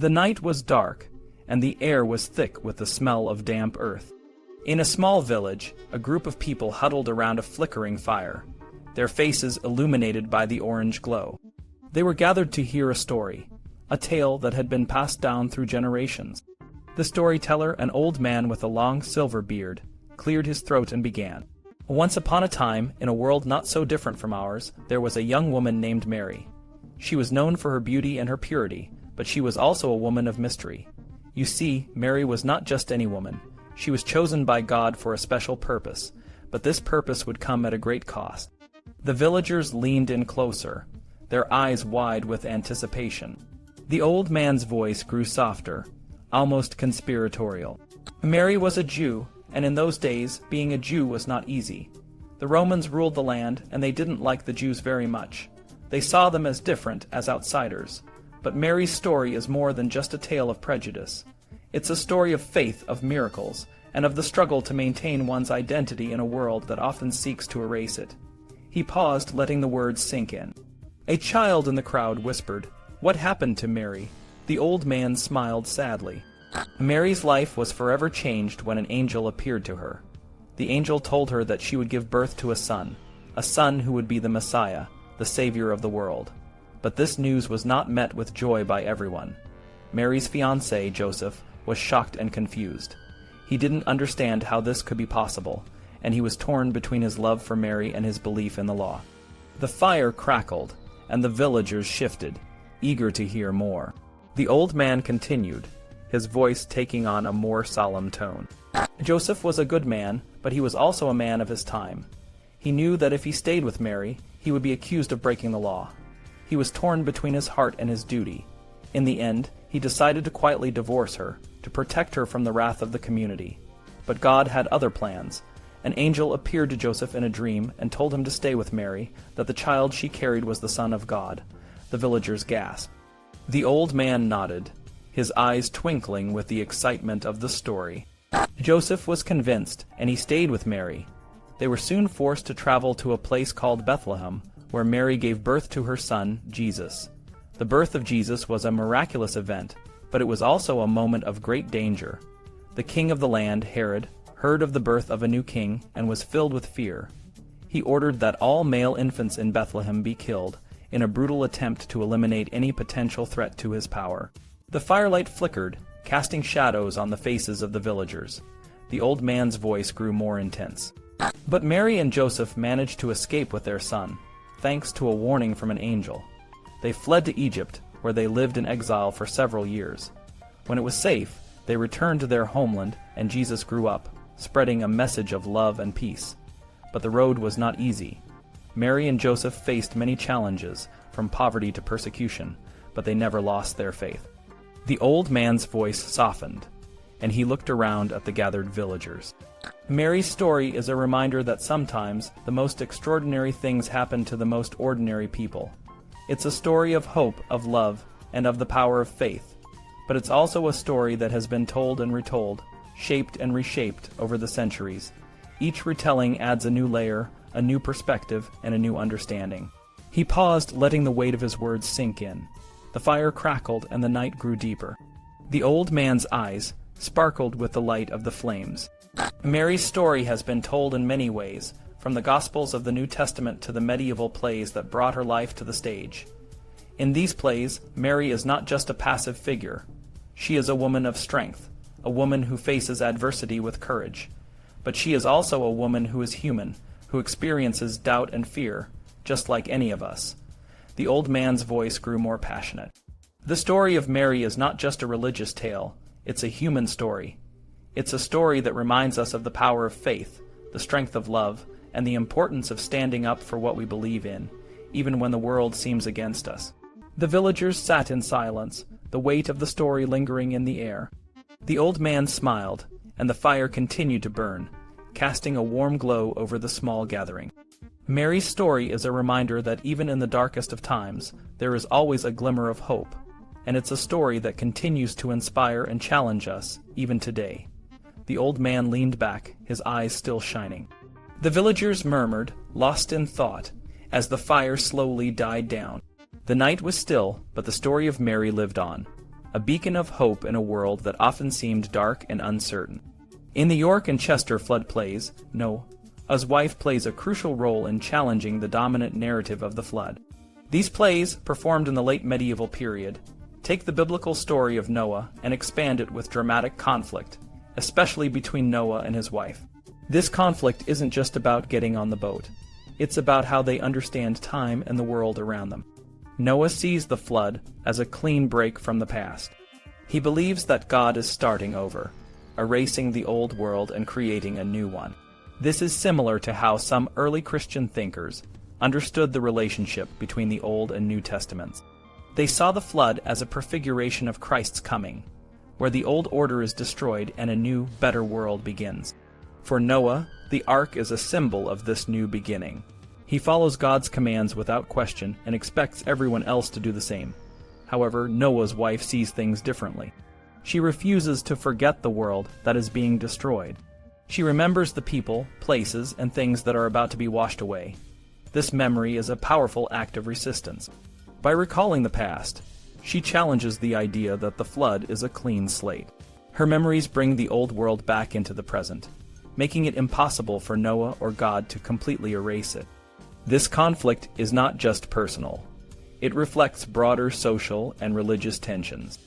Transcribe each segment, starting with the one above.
The night was dark, and the air was thick with the smell of damp earth. In a small village, a group of people huddled around a flickering fire, their faces illuminated by the orange glow. They were gathered to hear a story, a tale that had been passed down through generations. The storyteller, an old man with a long silver beard, cleared his throat and began. Once upon a time, in a world not so different from ours, there was a young woman named Mary. She was known for her beauty and her purity, but she was also a woman of mystery. You see, Mary was not just any woman. She was chosen by God for a special purpose, but this purpose would come at a great cost. The villagers leaned in closer, their eyes wide with anticipation. The old man's voice grew softer, almost conspiratorial. Mary was a Jew, and in those days, being a Jew was not easy. The Romans ruled the land, and they didn't like the Jews very much. They saw them as different, as outsiders. But Mary's story is more than just a tale of prejudice. It's a story of faith, of miracles, and of the struggle to maintain one's identity in a world that often seeks to erase it. He paused, letting the words sink in. A child in the crowd whispered, "What happened to Mary?" The old man smiled sadly. Mary's life was forever changed when an angel appeared to her. The angel told her that she would give birth to a son who would be the Messiah, the Savior of the world. But this news was not met with joy by everyone. Mary's fiancé, Joseph, was shocked and confused. He didn't understand how this could be possible, and he was torn between his love for Mary and his belief in the law. The fire crackled, and the villagers shifted, eager to hear more. The old man continued, his voice taking on a more solemn tone. Joseph was a good man, but he was also a man of his time. He knew that if he stayed with Mary, he would be accused of breaking the law. He was torn between his heart and his duty. In the end, he decided to quietly divorce her, to protect her from the wrath of the community. But God had other plans. An angel appeared to Joseph in a dream and told him to stay with Mary, that the child she carried was the Son of God. The villagers gasped. The old man nodded, his eyes twinkling with the excitement of the story. Joseph was convinced, and he stayed with Mary. They were soon forced to travel to a place called Bethlehem, where Mary gave birth to her son, Jesus. The birth of Jesus was a miraculous event, but it was also a moment of great danger. The king of the land, Herod, heard of the birth of a new king and was filled with fear. He ordered that all male infants in Bethlehem be killed, in a brutal attempt to eliminate any potential threat to his power. The firelight flickered, casting shadows on the faces of the villagers. The old man's voice grew more intense. But Mary and Joseph managed to escape with their son, thanks to a warning from an angel. They fled to Egypt, where they lived in exile for several years. When it was safe, they returned to their homeland, and Jesus grew up, spreading a message of love and peace. But the road was not easy. Mary and Joseph faced many challenges, from poverty to persecution, but they never lost their faith. The old man's voice softened, and he looked around at the gathered villagers. Mary's story is a reminder that sometimes the most extraordinary things happen to the most ordinary people. It's a story of hope, of love, and of the power of faith. But it's also a story that has been told and retold, shaped and reshaped over the centuries. Each retelling adds a new layer, a new perspective, and a new understanding. He paused, letting the weight of his words sink in. The fire crackled and the night grew deeper. The old man's eyes sparkled with the light of the flames. Mary's story has been told in many ways, from the Gospels of the New Testament to the medieval plays that brought her life to the stage. In these plays, Mary is not just a passive figure. She is a woman of strength, a woman who faces adversity with courage. But she is also a woman who is human, who experiences doubt and fear, just like any of us. The old man's voice grew more passionate. The story of Mary is not just a religious tale, it's a human story. It's a story that reminds us of the power of faith, the strength of love, and the importance of standing up for what we believe in, even when the world seems against us. The villagers sat in silence, the weight of the story lingering in the air. The old man smiled, and the fire continued to burn, casting a warm glow over the small gathering. Mary's story is a reminder that even in the darkest of times, there is always a glimmer of hope, and it's a story that continues to inspire and challenge us, even today. The old man leaned back, his eyes still shining. The villagers murmured, lost in thought, as the fire slowly died down. The night was still, but the story of Mary lived on. a beacon of hope in a world that often seemed dark and uncertain. In the York and Chester flood plays, Noah's wife plays a crucial role in challenging the dominant narrative of the flood. These plays, performed in the late medieval period, take the biblical story of Noah and expand it with dramatic conflict, especially between Noah and his wife. This conflict isn't just about getting on the boat. It's about how they understand time and the world around them. Noah sees the flood as a clean break from the past. He believes that God is starting over, erasing the old world and creating a new one. This is similar to how some early Christian thinkers understood the relationship between the Old and New Testaments. They saw the flood as a prefiguration of Christ's coming, where the old order is destroyed and a new, better world begins. For Noah, the ark is a symbol of this new beginning. He follows God's commands without question and expects everyone else to do the same. However, Noah's wife sees things differently. She refuses to forget the world that is being destroyed. She remembers the people, places, and things that are about to be washed away. This memory is a powerful act of resistance. By recalling the past, she challenges the idea that the flood is a clean slate. Her memories bring the old world back into the present, making it impossible for Noah or God to completely erase it. This conflict is not just personal. It reflects broader social and religious tensions.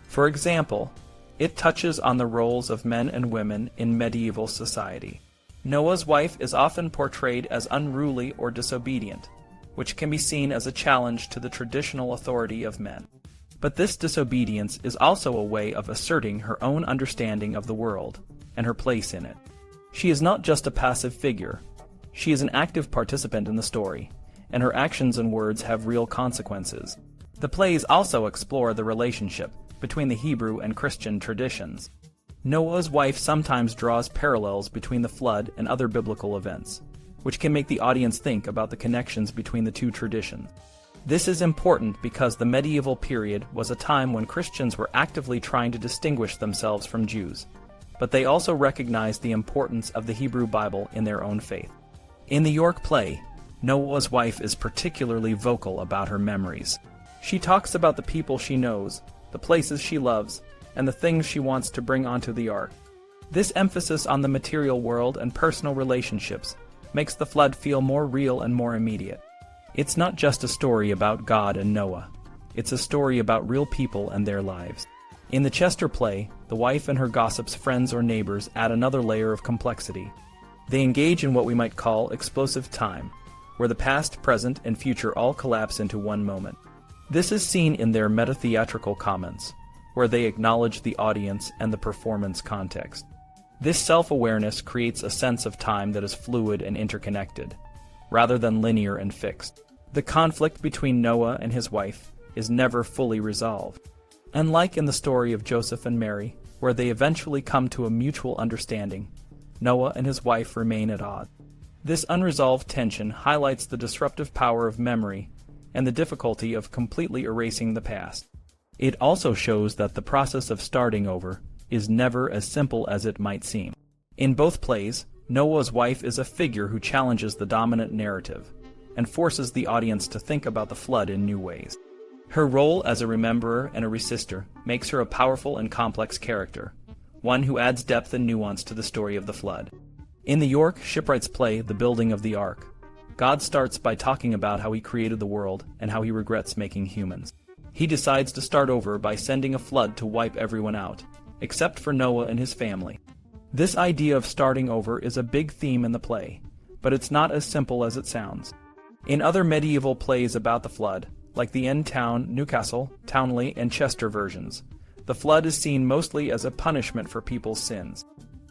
For example, it touches on the roles of men and women in medieval society. Noah's wife is often portrayed as unruly or disobedient, which can be seen as a challenge to the traditional authority of men. But this disobedience is also a way of asserting her own understanding of the world and her place in it. She is not just a passive figure. She is an active participant in the story, and her actions and words have real consequences. The plays also explore the relationship between the Hebrew and Christian traditions. Noah's wife sometimes draws parallels between the flood and other biblical events, which can make the audience think about the connections between the two traditions. This is important because the medieval period was a time when Christians were actively trying to distinguish themselves from Jews, but they also recognized the importance of the Hebrew Bible in their own faith. In the York play, Noah's wife is particularly vocal about her memories. She talks about the people she knows, the places she loves, and the things she wants to bring onto the ark. This emphasis on the material world and personal relationships makes the flood feel more real and more immediate. It's not just a story about God and Noah. It's a story about real people and their lives. In the Chester play, the wife and her gossips, friends, or neighbors add another layer of complexity. They engage in what we might call explosive time, where the past, present, and future all collapse into one moment. This is seen in their meta-theatrical comments, where they acknowledge the audience and the performance context. This self-awareness creates a sense of time that is fluid and interconnected, rather than linear and fixed. The conflict between Noah and his wife is never fully resolved. Unlike in the story of Joseph and Mary, where they eventually come to a mutual understanding, Noah and his wife remain at odds. This unresolved tension highlights the disruptive power of memory and the difficulty of completely erasing the past. It also shows that the process of starting over is never as simple as it might seem. In both plays, Noah's wife is a figure who challenges the dominant narrative and forces the audience to think about the flood in new ways. Her role as a rememberer and a resister makes her a powerful and complex character, one who adds depth and nuance to the story of the flood. In the York Shipwright's play, The Building of the Ark, God starts by talking about how he created the world and how he regrets making humans. He decides to start over by sending a flood to wipe everyone out, except for Noah and his family. This idea of starting over is a big theme in the play, but it's not as simple as it sounds. In other medieval plays about the flood, like the End Town, Newcastle, Townley, and Chester versions, the flood is seen mostly as a punishment for people's sins.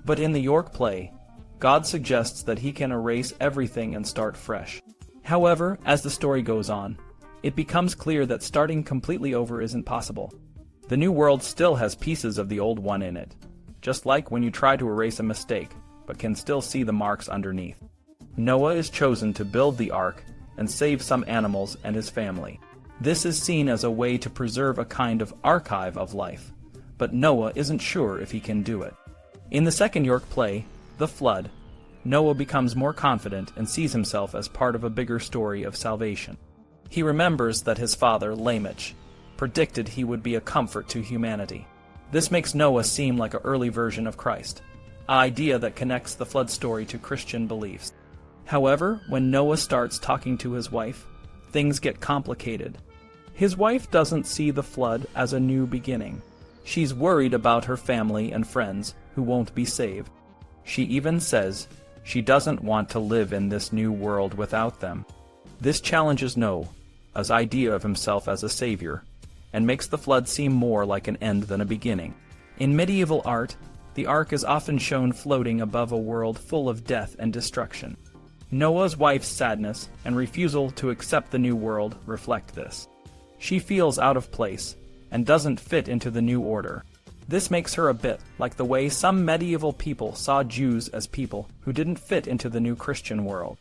But in the York play, God suggests that he can erase everything and start fresh. However, as the story goes on, it becomes clear that starting completely over isn't possible. The new world still has pieces of the old one in it, just like when you try to erase a mistake, but can still see the marks underneath. Noah is chosen to build the ark and save some animals and his family. This is seen as a way to preserve a kind of archive of life, but Noah isn't sure if he can do it. In the second York play, The Flood, Noah becomes more confident and sees himself as part of a bigger story of salvation. He remembers that his father, Lamech, predicted he would be a comfort to humanity. This makes Noah seem like an early version of Christ, an idea that connects the flood story to Christian beliefs. However, when Noah starts talking to his wife, things get complicated. His wife doesn't see the flood as a new beginning. She's worried about her family and friends who won't be saved. She even says she doesn't want to live in this new world without them. This challenges Noah's idea of himself as a savior, and makes the flood seem more like an end than a beginning. In medieval art, the ark is often shown floating above a world full of death and destruction. Noah's wife's sadness and refusal to accept the new world reflect this. She feels out of place and doesn't fit into the new order. This makes her a bit like the way some medieval people saw Jews as people who didn't fit into the new Christian world.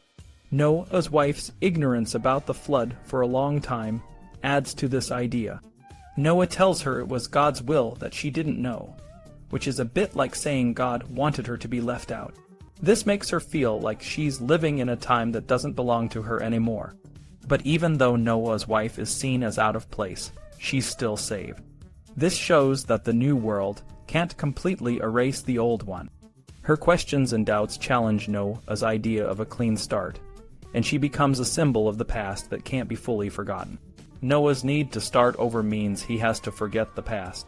Noah's wife's ignorance about the flood for a long time adds to this idea. Noah tells her it was God's will that she didn't know, which is a bit like saying God wanted her to be left out. This makes her feel like she's living in a time that doesn't belong to her anymore. But even though Noah's wife is seen as out of place, she's still saved. This shows that the new world can't completely erase the old one. Her questions and doubts challenge Noah's idea of a clean start, and she becomes a symbol of the past that can't be fully forgotten. Noah's need to start over means he has to forget the past.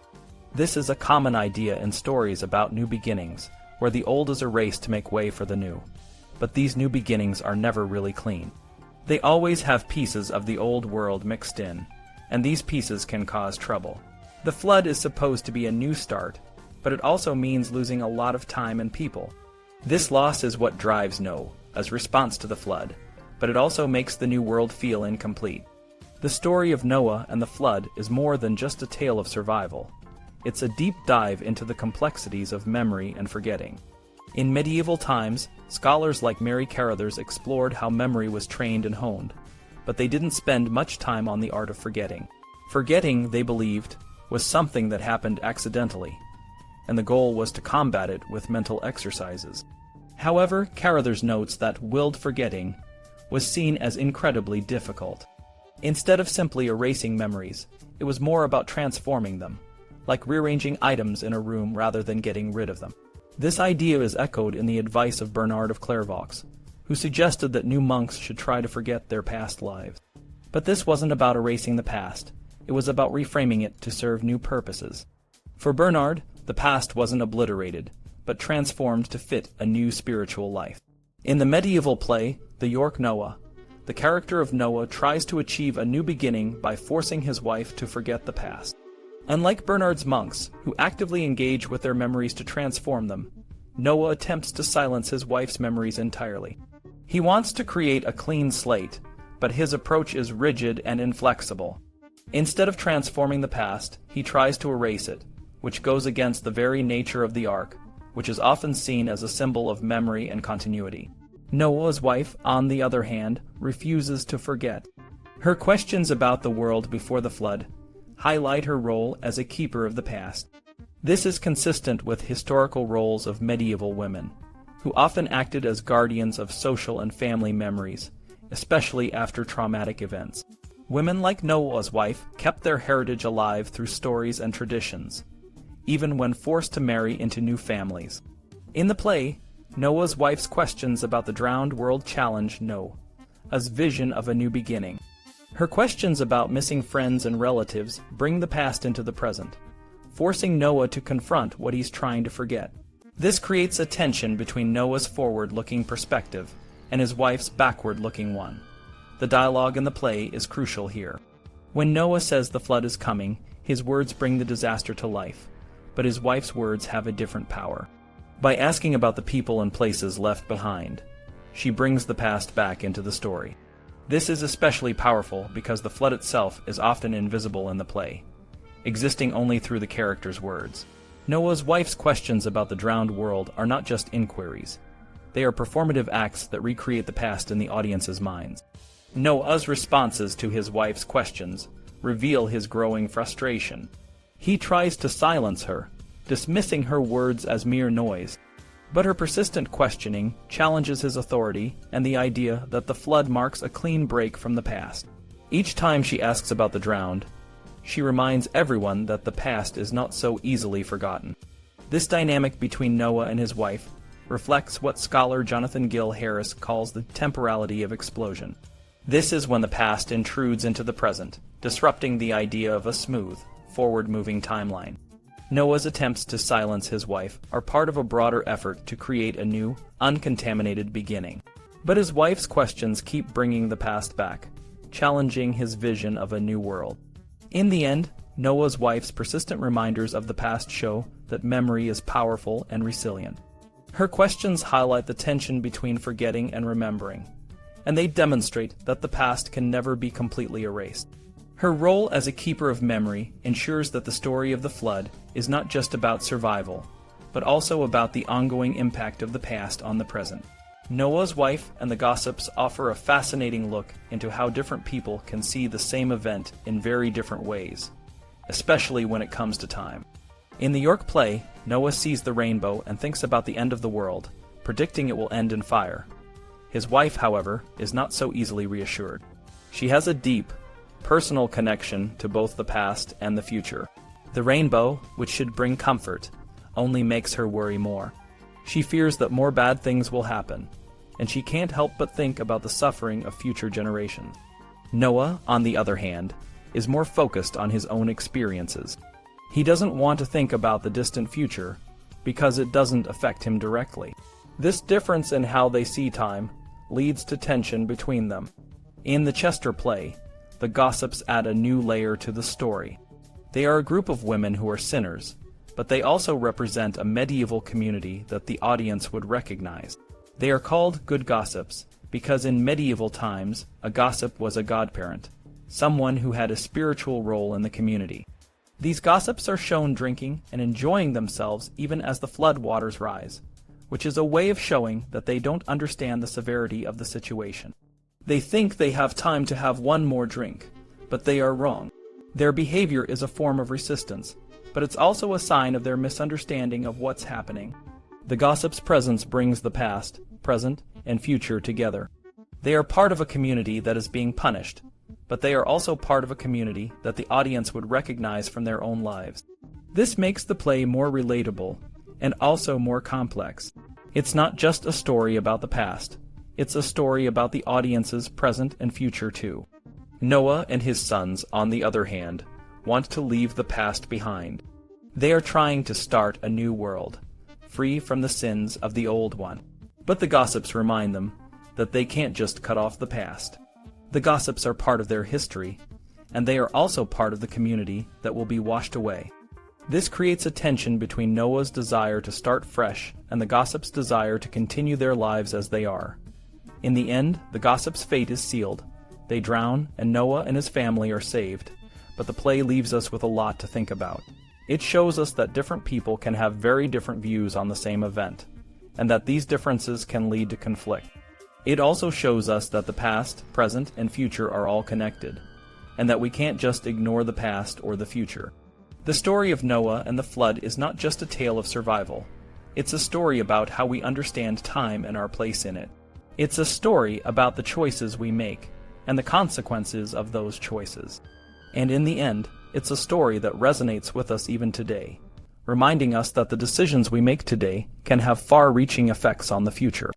This is a common idea in stories about new beginnings, where the old is erased to make way for the new. But these new beginnings are never really clean. They always have pieces of the old world mixed in, and these pieces can cause trouble. The flood is supposed to be a new start, but it also means losing a lot of time and people. This loss is what drives Noah's response to the flood, but it also makes the new world feel incomplete. The story of Noah and the flood is more than just a tale of survival. It's a deep dive into the complexities of memory and forgetting. In medieval times, scholars like Mary Carruthers explored how memory was trained and honed, but they didn't spend much time on the art of forgetting. Forgetting, they believed, was something that happened accidentally, and the goal was to combat it with mental exercises. However, Carruthers notes that willed forgetting was seen as incredibly difficult. Instead of simply erasing memories, it was more about transforming them, like rearranging items in a room rather than getting rid of them. This idea is echoed in the advice of Bernard of Clairvaux, who suggested that new monks should try to forget their past lives. But this wasn't about erasing the past, it was about reframing it to serve new purposes. For Bernard, the past wasn't obliterated, but transformed to fit a new spiritual life. In the medieval play, The York Noah, the character of Noah tries to achieve a new beginning by forcing his wife to forget the past. Unlike Bernard's monks, who actively engage with their memories to transform them, Noah attempts to silence his wife's memories entirely. He wants to create a clean slate, but his approach is rigid and inflexible. Instead of transforming the past, he tries to erase it, which goes against the very nature of the ark, which is often seen as a symbol of memory and continuity. Noah's wife, on the other hand, refuses to forget. Her questions about the world before the flood highlight her role as a keeper of the past. This is consistent with historical roles of medieval women, who often acted as guardians of social and family memories, especially after traumatic events. Women like Noah's wife kept their heritage alive through stories and traditions, even when forced to marry into new families. In the play, Noah's wife's questions about the drowned world challenge Noah's vision of a new beginning. Her questions about missing friends and relatives bring the past into the present, forcing Noah to confront what he's trying to forget. This creates a tension between Noah's forward-looking perspective and his wife's backward-looking one. The dialogue in the play is crucial here. When Noah says the flood is coming, his words bring the disaster to life, but his wife's words have a different power. By asking about the people and places left behind, she brings the past back into the story. This is especially powerful because the flood itself is often invisible in the play, existing only through the characters' words. Noah's wife's questions about the drowned world are not just inquiries. They are performative acts that recreate the past in the audience's minds. Noah's responses to his wife's questions reveal his growing frustration. He tries to silence her, dismissing her words as mere noise. But her persistent questioning challenges his authority and the idea that the flood marks a clean break from the past. Each time she asks about the drowned, She reminds everyone that the past is not so easily forgotten. This dynamic between Noah and his wife reflects what scholar Jonathan Gill Harris calls the temporality of explosion. This is when the past intrudes into the present, disrupting the idea of a smooth, forward-moving timeline. Noah's attempts to silence his wife are part of a broader effort to create a new, uncontaminated beginning. But his wife's questions keep bringing the past back, challenging his vision of a new world. In the end, Noah's wife's persistent reminders of the past show that memory is powerful and resilient. Her questions highlight the tension between forgetting and remembering, and they demonstrate that the past can never be completely erased. Her role as a keeper of memory ensures that the story of the flood is not just about survival, but also about the ongoing impact of the past on the present. Noah's wife and the gossips offer a fascinating look into how different people can see the same event in very different ways, especially when it comes to time. In the York play, Noah sees the rainbow and thinks about the end of the world, predicting it will end in fire. His wife, however, is not so easily reassured. She has a deep, personal connection to both the past and the future. The rainbow, which should bring comfort, only makes her worry more. She fears that more bad things will happen, and she can't help but think about the suffering of future generations. Noah, on the other hand, is more focused on his own experiences. He doesn't want to think about the distant future because it doesn't affect him directly. This difference in how they see time leads to tension between them. In the Chester play, the gossips add a new layer to the story. They are a group of women who are sinners, but they also represent a medieval community that the audience would recognize. They are called good gossips because in medieval times, a gossip was a godparent, someone who had a spiritual role in the community. These gossips are shown drinking and enjoying themselves even as the flood waters rise, which is a way of showing that they don't understand the severity of the situation. They think they have time to have one more drink, but they are wrong. Their behavior is a form of resistance, but it's also a sign of their misunderstanding of what's happening. The gossip's presence brings the past, present, and future together. They are part of a community that is being punished, but they are also part of a community that the audience would recognize from their own lives. This makes the play more relatable and also more complex. It's not just a story about the past, it's a story about the audience's present and future too. Noah and his sons, on the other hand, want to leave the past behind. They are trying to start a new world, free from the sins of the old one. But the gossips remind them that they can't just cut off the past. The gossips are part of their history, and they are also part of the community that will be washed away. This creates a tension between Noah's desire to start fresh and the gossips' desire to continue their lives as they are. In the end, the gossips' fate is sealed. They drown, and Noah and his family are saved, but the play leaves us with a lot to think about. It shows us that different people can have very different views on the same event, and that these differences can lead to conflict. It also shows us that the past, present, and future are all connected, and that we can't just ignore the past or the future. The story of Noah and the flood is not just a tale of survival. It's a story about how we understand time and our place in it. It's a story about the choices we make and the consequences of those choices. And in the end, it's a story that resonates with us even today, reminding us that the decisions we make today can have far-reaching effects on the future.